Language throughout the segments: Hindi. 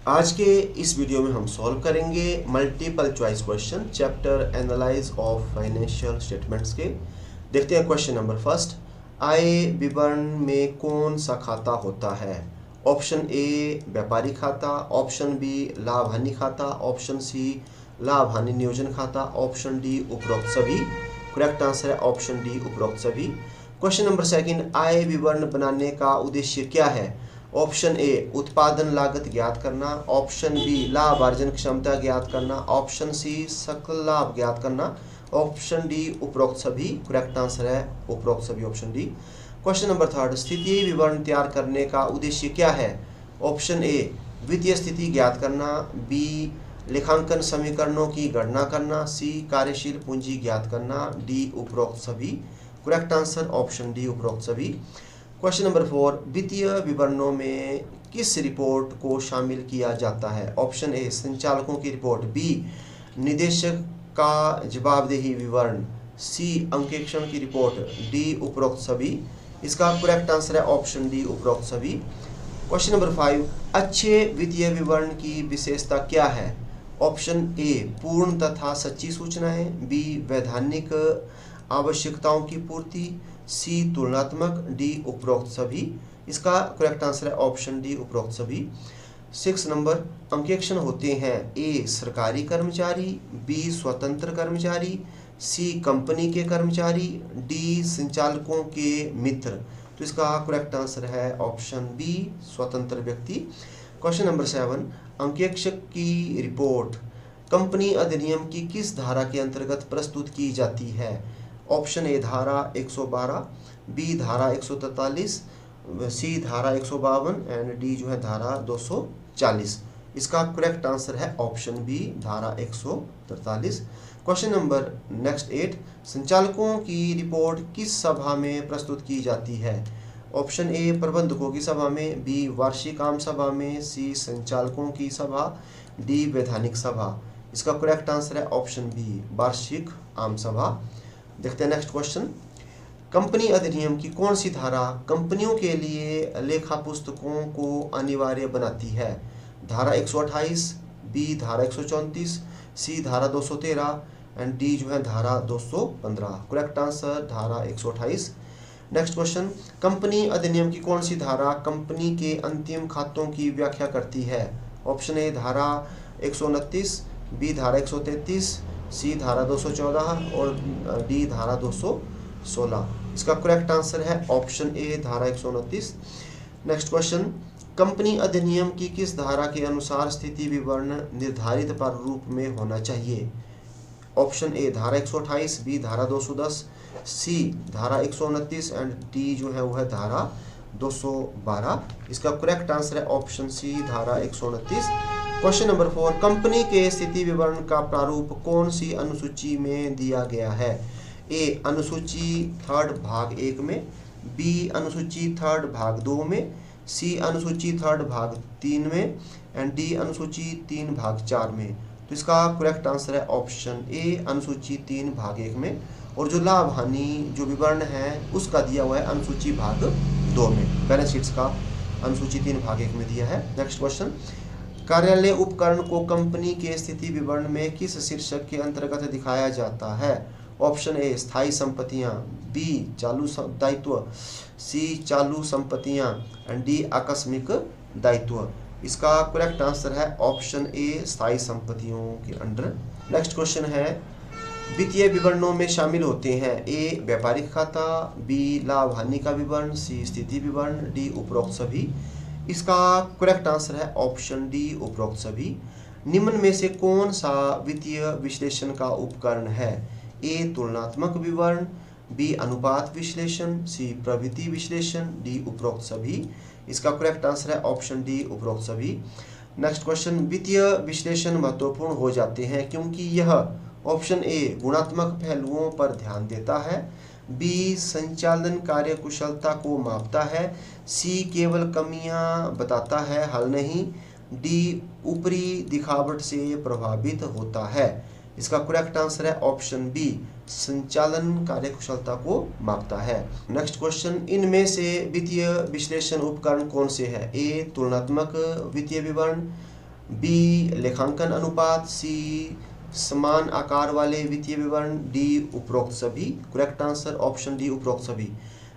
आज के इस वीडियो में हम सॉल्व करेंगे multiple choice question chapter analyse of financial statements के। देखते हैं क्वेश्चन नंबर फर्स्ट। आय विवरण में कौन सा खाता होता है? ऑप्शन ए व्यापारी खाता, ऑप्शन बी लाभ हानि खाता, ऑप्शन सी लाभ हानि नियोजन खाता, ऑप्शन डी उपरोक्त सभी। करेक्ट आंसर है ऑप्शन डी उपरोक्त सभी। क्वेश्चन नंबर सेकंड, आय विवरण बनाने का उद्देश्य क्या है? ऑप्शन ए उत्पादन लागत ज्ञात करना, ऑप्शन बी लाभ अर्जन क्षमता ज्ञात करना, ऑप्शन सी सकल लाभ ज्ञात करना, ऑप्शन डी उपरोक्त सभी। करेक्ट आंसर है उपरोक्त सभी, option D. Question number third, स्थितीय विवरण तैयार करने का उद्देश्य क्या है? ऑप्शन ए वित्तीय स्थिति ज्ञात करना, बी लेखांकन समीकरणों की गणना करना, सी कार्यशील पूंजी ज्ञात करना, डी उपरोक्त सभी। करेक्ट आंसर ऑप्शन डी उपरोक्त सभी। क्वेश्चन नंबर फोर, वित्तीय विवरणों में किस रिपोर्ट को शामिल किया जाता है? ऑप्शन ए संचालकों की रिपोर्ट, बी निदेशक का जवाबदेही विवरण, सी अंकेक्षण की रिपोर्ट, डी उपरोक्त सभी। इसका करेक्ट आंसर है ऑप्शन डी उपरोक्त सभी। क्वेश्चन नंबर फाइव, अच्छे वित्तीय विवरण की विशेषता क्या है? ऑप्शन ए पूर्ण तथा सच्ची सूचनाएं, बी वैधानिक आवश्यकताओं की पूर्ति, सी तुलनात्मक, डी उपरोक्त सभी। इसका करेक्ट आंसर है ऑप्शन डी उपरोक्त सभी। 6 नंबर, अंकेक्षण होते हैं ए सरकारी कर्मचारी, बी स्वतंत्र कर्मचारी, सी कंपनी के कर्मचारी, डी संचालकों के मित्र। तो इसका करेक्ट आंसर है ऑप्शन बी स्वतंत्र व्यक्ति। क्वेश्चन नंबर 7, अंकेक्षक की रिपोर्ट कंपनी अधिनियम की किस धारा के अंतर्गत प्रस्तुत की जाती है? ऑप्शन ए धारा 112, बी धारा 143, सी धारा 152 एंड डी जो है धारा 240। इसका करेक्ट आंसर है ऑप्शन बी धारा 143। क्वेश्चन नंबर नेक्स्ट 8, संचालकों की रिपोर्ट किस सभा में प्रस्तुत की जाती है? ऑप्शन ए प्रबंधकों की सभा में, बी वार्षिक आम सभा में, सी संचालकों की सभा, डी वैधानिक सभा। इसका करेक्ट आंसर है ऑप्शन बी वार्षिक आम सभा। देखते हैं नेक्स्ट क्वेश्चन, कंपनी अधिनियम की कौन सी धारा कंपनियों के लिए लेखा पुस्तकों को अनिवार्य बनाती है? धारा 128, बी धारा 134, सी धारा 213 एंड डी जो है धारा 215। करेक्ट आंसर धारा 128। नेक्स्ट क्वेश्चन, कंपनी अधिनियम की कौन सी धारा कंपनी के अंतिम खातों की व्याख्या करती है? ऑप्शन ए धारा 129, बी धारा 133, सी धारा 214 और डी धारा 216। इसका करेक्ट आंसर है ऑप्शन ए धारा 129। नेक्स्ट क्वेश्चन, कंपनी अधिनियम की किस धारा के अनुसार स्थिति विवरण निर्धारित प्रारूप में होना चाहिए? ऑप्शन ए धारा 128, बी धारा 210, सी धारा 129 एंड डी जो है वो है धारा 212। इसका करेक्ट आंसर है ऑप्शन सी धारा 129। क्वेश्चन नंबर 4, कंपनी के स्थिति विवरण का प्रारूप कौन सी अनुसूची में दिया गया है? ए अनुसूची 3 भाग 1 में, बी अनुसूची 3 भाग 2 में, सी अनुसूची 3 भाग 3 में एंड डी अनुसूची 3 भाग 4 में। तो इसका करेक्ट आंसर है ऑप्शन ए अनुसूची 3 भाग 1 में। और जो लाभ हानि जो विवरण है उसका दिया हुआ है अनुसूची भाग 2 में। बैलेंस शीट्स का अनुसूची 3 भाग 1 में दिया है। नेक्स्ट क्वेश्चन, कार्यालय उपकरण को कंपनी के स्थिति विवरण में किस शीर्षक के अंतर्गत दिखाया जाता है? ऑप्शन ए स्थायी संपत्तियां, बी चालू दायित्व, सी चालू संपत्तियां एंड डी आकस्मिक दायित्व। इसका करेक्ट आंसर है ऑप्शन ए स्थायी संपत्तियों के अंडर। नेक्स्ट क्वेश्चन है, वित्तीय विवरणों में शामिल होते हैं ए व्यापारिक खाता, बी लाभ हानि का विवरण, सी स्थिति विवरण, डी उपरोक्त सभी। इसका करेक्ट आंसर है ऑप्शन डी उपरोक्त सभी। निम्न में से कौन सा वित्तीय विश्लेषण का उपकरण है? ए तुलनात्मक विवरण, बी अनुपात विश्लेषण, सी प्रवृत्ति विश्लेषण, डी उपरोक्त सभी। इसका करेक्ट आंसर है ऑप्शन डी उपरोक्त सभी। नेक्स्ट क्वेश्चन, वित्तीय विश्लेषण महत्वपूर्ण हो जाते हैं क्योंकि यह ऑप्शन ए गुणात्मक पहलुओं पर ध्यान देता है, बी संचालन कार्य कुशलता को मापता है, सी केवल कमियां बताता है हल नहीं, डी ऊपरी दिखावट से प्रभावित होता है। इसका करेक्ट आंसर है ऑप्शन बी संचालन कार्यकुशलता को मापता है। नेक्स्ट क्वेश्चन, इनमें से वित्तीय विश्लेषण उपकरण कौन से है? ए तुलनात्मक वित्तीय विवरण, बी लेखांकन अनुपात, सी समान आकार वाले वित्तीय विवरण, डी उपरोक्त सभी। करेक्ट आंसर ऑप्शन डी उपरोक्त सभी।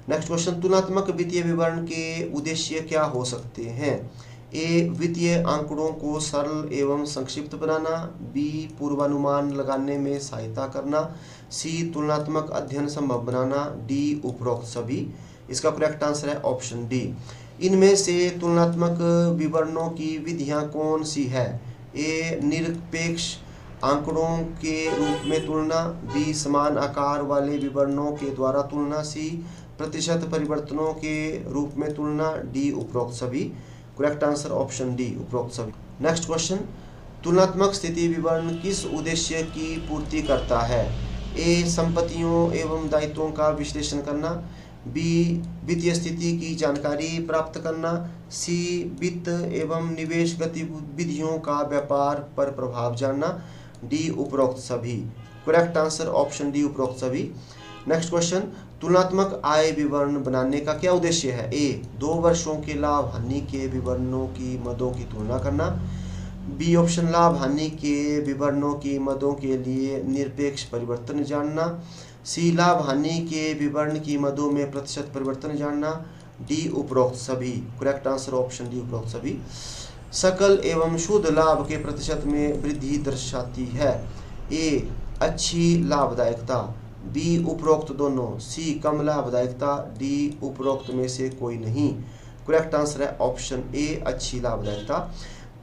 नेक्स्ट क्वेश्चन, तुलनात्मक वित्तीय विवरण के उद्देश्य क्या हो सकते हैं? ए वित्तीय आंकड़ों को सरल एवं संक्षिप्त बनाना, बी पूर्वानुमान लगाने में सहायता करना, सी तुलनात्मक अध्ययन संभव बनाना, डी उपरोक्त सभी। इसका करेक्ट आंसर है ऑप्शन डी। इनमें से तुलनात्मक विवरणों की विधियां कौन सी है? ए निरपेक्ष आंकड़ों के रूप में तुलना, बी समान आकार वाले विवरणों के द्वारा तुलना, सी प्रतिशत परिवर्तनों के रूप में तुलना, डी उपरोक्त सभी। करेक्ट आंसर ऑप्शन डी उपरोक्त सभी। नेक्स्ट क्वेश्चन, तुलनात्मक स्थिति विवरण किस उद्देश्य की पूर्ति करता है? ए संपत्तियों एवं दायित्वों का विश्लेषण करना, बी वित्तीय स्थिति की जानकारी प्राप्त करना, सी वित्त एवं निवेश गतिविधियों का व्यापार पर प्रभाव जानना, डी उपरोक्त सभी। करेक्ट आंसर ऑप्शन डी उपरोक्त सभी। नेक्स्ट क्वेश्चन, तुलनात्मक आय विवरण बनाने का क्या उद्देश्य है? ए 2 वर्षों के लाभ हानि के विवरणों की मदों की तुलना करना, बी ऑप्शन लाभ हानि के विवरणों की मदों के लिए निरपेक्ष परिवर्तन जानना, सी लाभ हानि के विवरण की मदों में प्रतिशत परिवर्तन जानना, डी उपरोक्त सभी। करेक्ट आंसर ऑप्शन डी उपरोक्त सभी। सकल एवं शुद्ध लाभ के प्रतिशत में वृद्धि दर्शाती है? ए अच्छी लाभदायकता, बी उपरोक्त दोनों, सी कम लाभदायकता, डी उपरोक्त में से कोई नहीं। करेक्ट आंसर है ऑप्शन ए अच्छी लाभदायकता।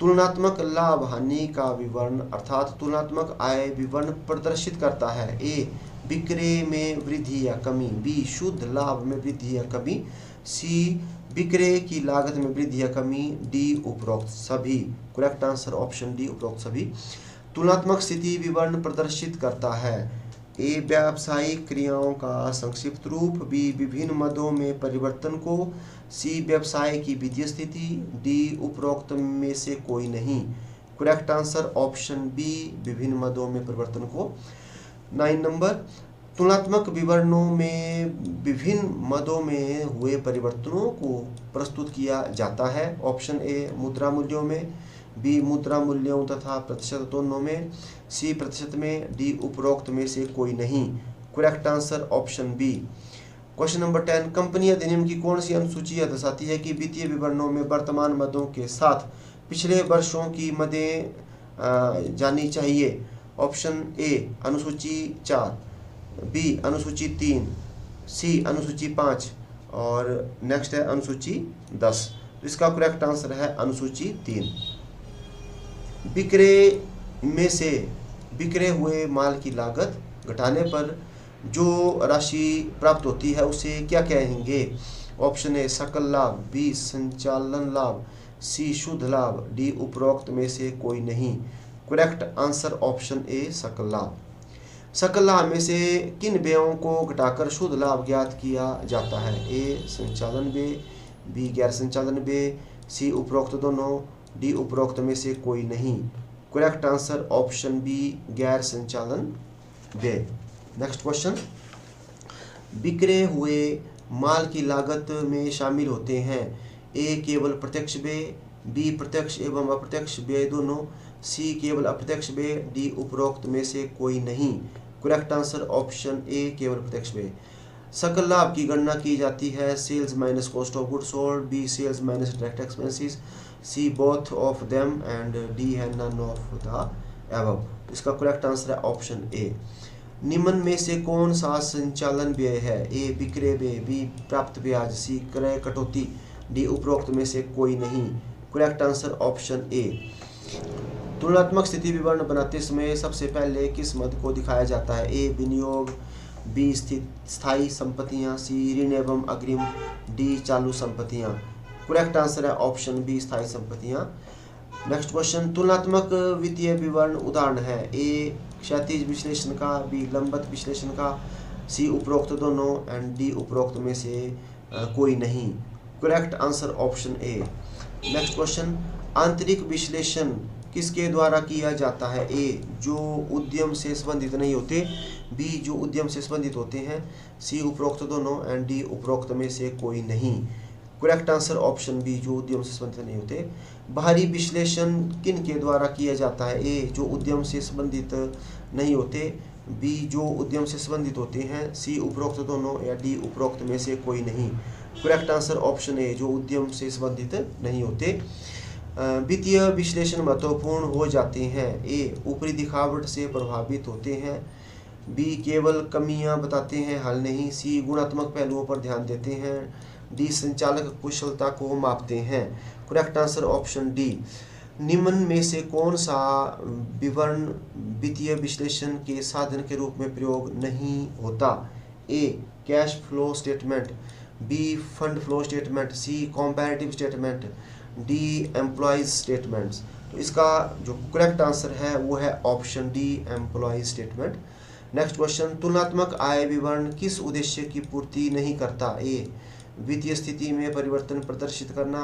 तुलनात्मक लाभ हानि का विवरण अर्थात तुलनात्मक आय विवरण प्रदर्शित करता है? ए विक्रय में वृद्धि या कमी, बी शुद्ध लाभ में वृद्धि या कमी, सी विक्रय की लागत में वृद्धि या कमी, डी उपरोक्त सभी। करेक्ट आंसर ऑप्शन डी उपरोक्त सभी। तुलनात्मक स्थिति विवरण प्रदर्शित करता है? ए व्यावसायिक क्रियाओं का संक्षिप्त रूप, बी विभिन्न मदों में परिवर्तन को, सी व्यवसाय की वित्तीय स्थिति, डी उपरोक्त में से कोई नहीं। करेक्ट आंसर ऑप्शन बी विभिन्न मदों में परिवर्तन को। 9 नंबर, तुलनात्मक विवरणों में विभिन्न मदों में हुए परिवर्तनों को प्रस्तुत किया जाता है? ऑप्शन ए मुद्रा मूल्यों में, बी मुद्रा मूल्यों तथा प्रतिशत दोनों में, सी प्रतिशत में, डी उपरोक्त में से कोई नहीं। Correct answer option B. Question number 10, company अधिनियम की कौन सी अनुसूची यह दर्शाती है कि वित्तीय विवरणों में वर्तमान मदों के साथ पिछले वर्षों की मदें जानी चाहिए? ऑप्शन ए अनुसूची 4, बी अनुसूची 3, सी अनुसूची 5 और नेक्स्ट है अनुसूची 10। तो इसका करेक्ट आंसर है अनुसूची 3। विक्रय में से बिक्रे हुए माल की लागत घटाने पर जो राशि प्राप्त होती है उसे क्या कहेंगे? ऑप्शन ए सकल लाभ, बी संचालन लाभ, सी शुद्ध लाभ, डी उपरोक्त में से कोई नहीं। करेक्ट आंसर ऑप्शन ए सकल लाभ। सकल लाभ में से किन व्ययों को घटाकर शुद्ध लाभ ज्ञात किया जाता है? ए संचालन व्यय, बी गैर संचालन व्यय, सी उपरोक्त दोनों, डी उपरोक्त में से कोई नहीं। करेक्ट आंसर ऑप्शन बी गैर संचालन व्यय। नेक्स्ट क्वेश्चन, बिक्रे हुए माल की लागत में शामिल होते हैं? ए केवल प्रत्यक्ष व्यय, बी प्रत्यक्ष एवं अप्रत्यक्ष व्यय दोनों, सी केवल अप्रत्यक्ष व्यय, डी उपरोक्त में से कोई नहीं। करेक्ट आंसर ऑप्शन ए केवल प्रत्यक्ष व्यय। सकल लाभ की गणना की जाती है sales minus cost of goods sold, B sales minus direct expenses, C both of them and D है नन ऑफ द अबव। इसका करेक्ट आंसर है ऑप्शन ए। निम्न में से कौन सा संचालन व्यय है? ए विक्रय व्यय, बी प्राप्त ब्याज, सी क्रय कटौती, डी उपरोक्त में से कोई नहीं। Correct answer option A. तुलनात्मक स्थिति विवरण बनाते समय सबसे पहले किस मद को दिखाया जाता है? ए विनियोग, बी स्थायी संपत्तियां, सी ऋण एवं अग्रिम, डी चालू संपत्तियां। करेक्ट आंसर है ऑप्शन बी स्थायी संपत्तियां। नेक्स्ट क्वेश्चन, तुलनात्मक वित्तीय विवरण उदाहरण है? ए क्षैतिज विश्लेषण का, बी लंबवत विश्लेषण का, सी उपरोक्त दोनों एंड डी उपरोक्त में से कोई नहीं। Correct answer option A. Next question, आंतरिक विश्लेषण किसके द्वारा किया जाता है? ए जो उद्यम से संबंधित नहीं होते, बी जो उद्यम से संबंधित होते हैं, सी उपरोक्त दोनों एंड डी उपरोक्त में से कोई नहीं। करेक्ट आंसर ऑप्शन बी, जो उद्यम से संबंधित नहीं होते। बाहरी विश्लेषण किन के द्वारा किया जाता है? ए, जो उद्यम से संबंधित नहीं होते, बी, जो उद्यम से संबंधित होते हैं, सी, उपरोक्त दोनों, या डी, उपरोक्त में से कोई नहीं। करेक्ट आंसर ऑप्शन ए, जो उद्यम से संबंधित नहीं होते। वित्तीय विश्लेषण महत्वपूर्ण हो जाते हैं। ए, ऊपरी दिखावट से प्रभावित होते हैं। बी, केवल कमियां बताते हैं, हल नहीं। सी, गुणात्मक पहलुओं पर ध्यान देते हैं। डी, संचालक कुशलता को मापते हैं। Correct answer option D. निम्न में से कौन सा विवरण वित्तीय विश्लेषण के साधन के रूप में प्रयोग नहीं होता? A, cash flow statement. B, fund flow statement. C, comparative statement. D, employees statements. तो इसका जो करेक्ट आंसर है वो है option D, employees statement. Next question, तुलनात्मक आय विवरण किस उद्देश्य की पूर्ति नहीं करता? ए, वित्तीय स्थिति में परिवर्तन प्रदर्शित करना।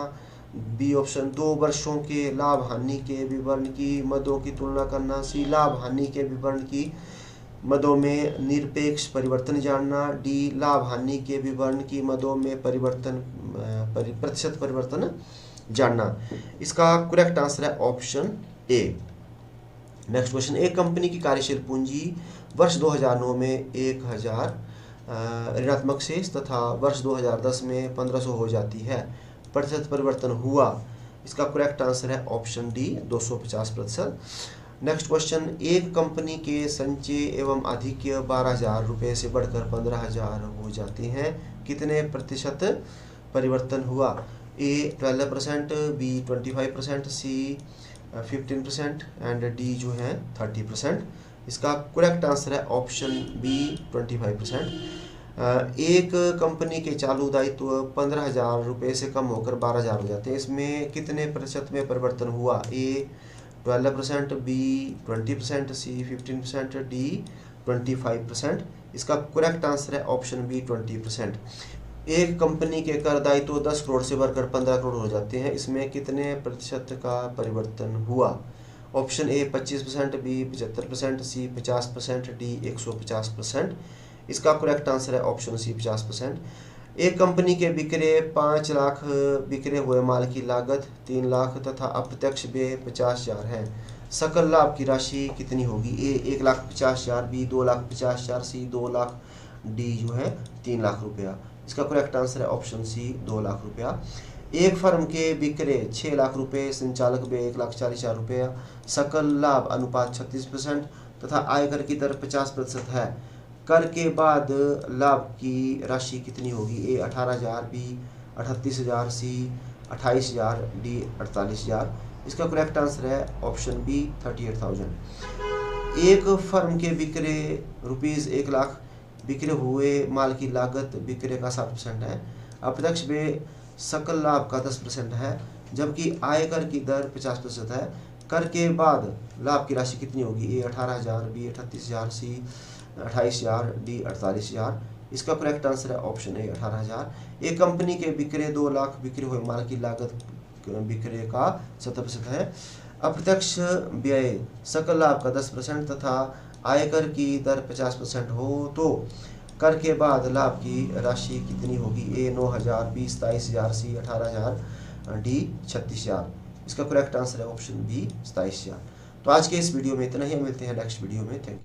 बी ऑप्शन, 2 वर्षों के लाभ हानि के विवरण की मदों की तुलना करना। सी, लाभ हानि के विवरण की मदों में निरपेक्ष परिवर्तन जानना। डी, लाभ हानि के विवरण की मदों में प्रतिशत परिवर्तन जानना। इसका करेक्ट आंसर है ऑप्शन ए। नेक्स्ट क्वेश्चन, एक कंपनी की कार्यशील पूंजी वर्ष 2009 में 1000 ऋणात्मक शेष तथा वर्ष 2010 में 1500 हो जाती है, प्रतिशत परिवर्तन हुआ? इसका करेक्ट आंसर है ऑप्शन डी, 250%। नेक्स्ट क्वेश्चन, एक कंपनी के संचय एवं आधिक्य 12,000 रुपये से बढ़कर 15,000 हो जाते हैं, कितने प्रतिशत परिवर्तन हुआ? ए, 12%, बी, 25%, सी, 15% एंड डी जो है 30%। इसका करेक्ट आंसर है ऑप्शन बी, 25%। एक कंपनी के चालू दायित्व 15,000 रुपये से कम होकर 12,000 हो जाते हैं, इसमें कितने प्रतिशत में परिवर्तन हुआ? ए, 12%, बी, 20%, सी, 15%, डी, 25%। इसका करेक्ट आंसर है ऑप्शन बी, 20%। एक कंपनी के कर दायित्व 10 करोड़ से बढ़कर 15 करोड़ हो जाते हैं, इसमें कितने प्रतिशत का परिवर्तन हुआ? Option A, 25%, B, 75%, C, 50%, D, 150%। इसका करेक्ट आंसर है ऑप्शन सी, 50%। एक कंपनी के बिक्रे 5 लाख बिक्रे हुए माल की लागत 3 लाख तथा अप्रत्यक्ष व्यय 50,000 है, सकल लाभ की राशि कितनी होगी? ए, 1,50,000, बी, 2,50,000, सी, 2 लाख, डी जो है 3 लाख रुपया। इसका करेक्ट आंसर है ऑप्शन सी, 2 लाख रुपया। एक फर्म के बिक्रे 6 लाख रुपए, संचालक व्यय 1,40,000 रुपया, सकल लाभ अनुपात 36% तथा आयकर की दर 50% है, कर के बाद लाभ की राशि कितनी होगी? ए, 18,000, बी, 38,000, सी, 28,000, डी, 48,000। इसका करेक्ट आंसर है ऑप्शन बी, 38,000। एक फर्म के बिक्रे ₹1 लाख बिक्रे हुए माल की लागत बिक्रे का 60% है, अप्रत्यक्ष व्यय सकल लाभ का 10% है, जबकि आयकर की दर 50% है, कर के बाद लाभ की राशि कितनी होगी? ए, 18,000, बी, 38,000, सी, 28,000, डी, 48,000। इसका करेक्ट आंसर है ऑप्शन ए, 18,000। एक कंपनी के बिक्रे 2 लाख बिक्रे हुए माल की लागत बिक्रे का 70% है, अप्रत्यक्ष व्यय सकल लाभ का 10% तथा आयकर की दर 50% हो तो कर के बाद लाभ की राशि कितनी होगी? ए, 9,000, बी, 27,000, सी, 18,000, डी, 36,000। इसका करेक्ट आंसर है ऑप्शन बी, 27,000। तो आज के इस वीडियो में इतना ही, मिलते हैं नेक्स्ट वीडियो में। Thank you.